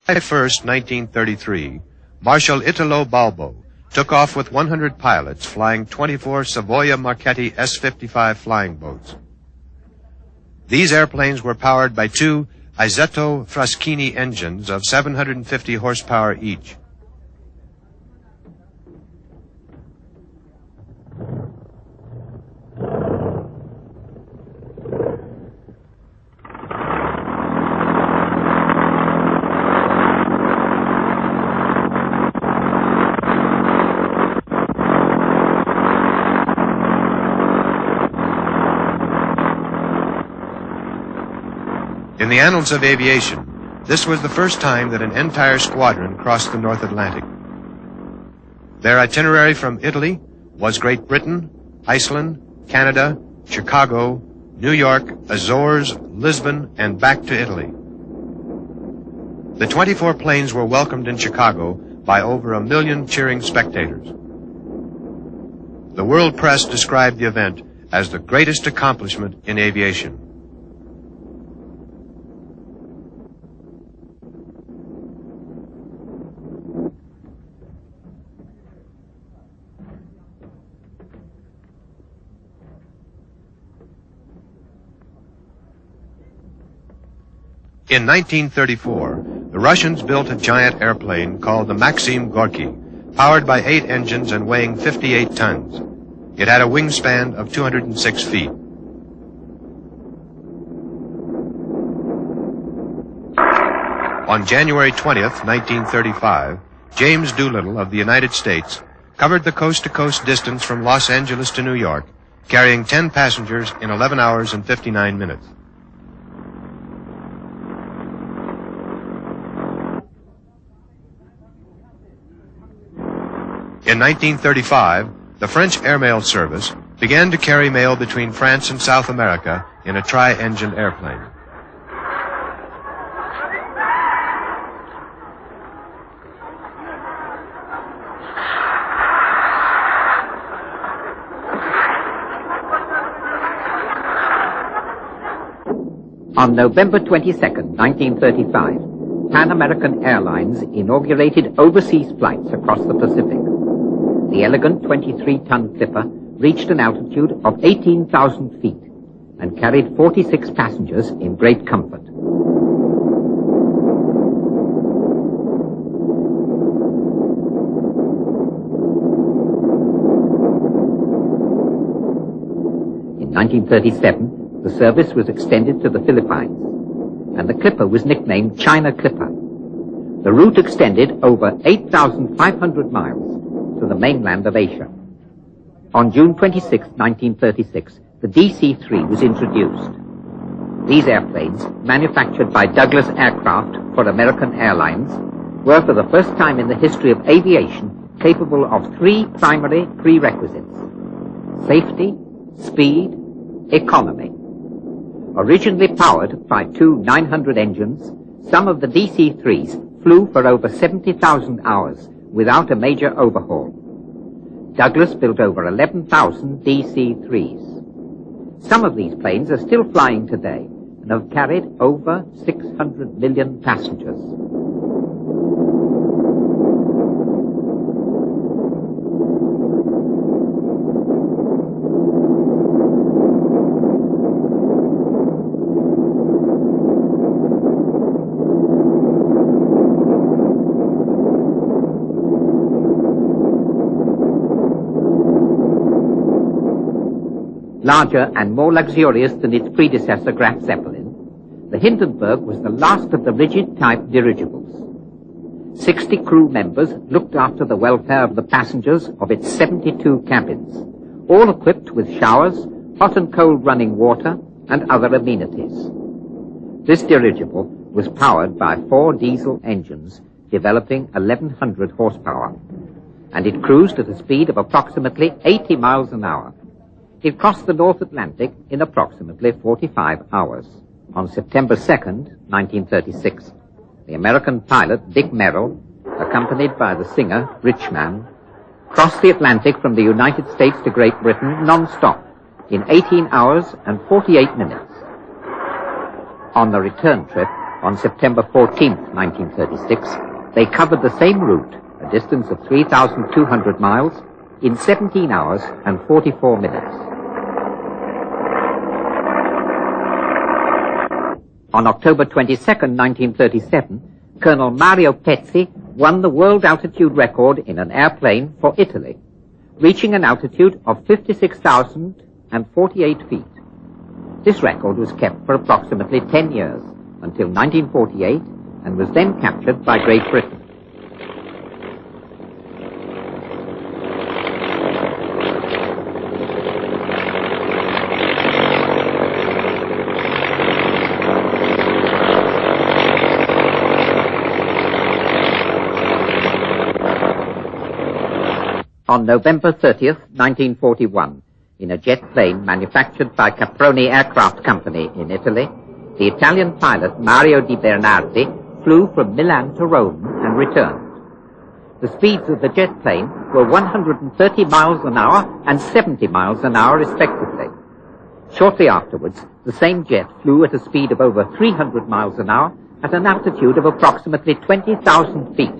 July 1st, 1933, Marshal Italo Balbo took off with 100 pilots flying 24 Savoia Marchetti S-55 flying boats. These airplanes were powered by two Isetto Fraschini engines of 750 horsepower each. In the annals of aviation, this was the first time that an entire squadron crossed the North Atlantic. Their itinerary from Italy was Great Britain, Iceland, Canada, Chicago, New York, Azores, Lisbon, and back to Italy. The 24 planes were welcomed in Chicago by over 1 million cheering spectators. The world press described the event as the greatest accomplishment in aviation. In 1934, the Russians built a giant airplane called the Maxim Gorky, powered by 8 engines and weighing 58 tons. It had a wingspan of 206 feet. On January 20th, 1935, James Doolittle of the United States covered the coast-to-coast distance from Los Angeles to New York, carrying 10 passengers in 11 hours and 59 minutes. In 1935, the French airmail service began to carry mail between France and South America in a tri-engined airplane. On November 22nd, 1935, Pan American Airlines inaugurated overseas flights across the Pacific. The elegant 23-ton Clipper reached an altitude of 18,000 feet and carried 46 passengers in great comfort. In 1937, the service was extended to the Philippines, and the Clipper was nicknamed China Clipper. The route extended over 8,500 miles to the mainland of Asia. On June 26, 1936, the DC-3 was introduced. These airplanes, manufactured by Douglas Aircraft for American Airlines, were for the first time in the history of aviation capable of 3 primary prerequisites: safety, speed, economy. Originally powered by 2 900 engines, some of the DC-3s flew for over 70,000 hours without a major overhaul. Douglas built over 11,000 DC-3s. Some of these planes are still flying today and have carried over 600 million passengers. Larger and more luxurious than its predecessor Graf Zeppelin, the Hindenburg was the last of the rigid-type dirigibles. 60 crew members looked after the welfare of the passengers of its 72 cabins, all equipped with showers, hot and cold running water, and other amenities. This dirigible was powered by 4 diesel engines developing 1,100 horsepower, and it cruised at a speed of approximately 80 miles an hour. It crossed the North Atlantic in approximately 45 hours. On September 2nd, 1936, the American pilot Dick Merrill, accompanied by the singer Rich Man, crossed the Atlantic from the United States to Great Britain non-stop in 18 hours and 48 minutes. On the return trip, On September 14, 1936, they covered the same route, a distance of 3,200 miles, in 17 hours and 44 minutes. On October 22, 1937, Colonel Mario Pezzi won the world altitude record in an airplane for Italy, reaching an altitude of 56,048 feet. This record was kept for approximately 10 years, until 1948, and was then captured by Great Britain. On November 30th, 1941, in a jet plane manufactured by Caproni Aircraft Company in Italy, the Italian pilot Mario Di Bernardi flew from Milan to Rome and returned. The speeds of the jet plane were 130 miles an hour and 70 miles an hour respectively. Shortly afterwards, the same jet flew at a speed of over 300 miles an hour at an altitude of approximately 20,000 feet.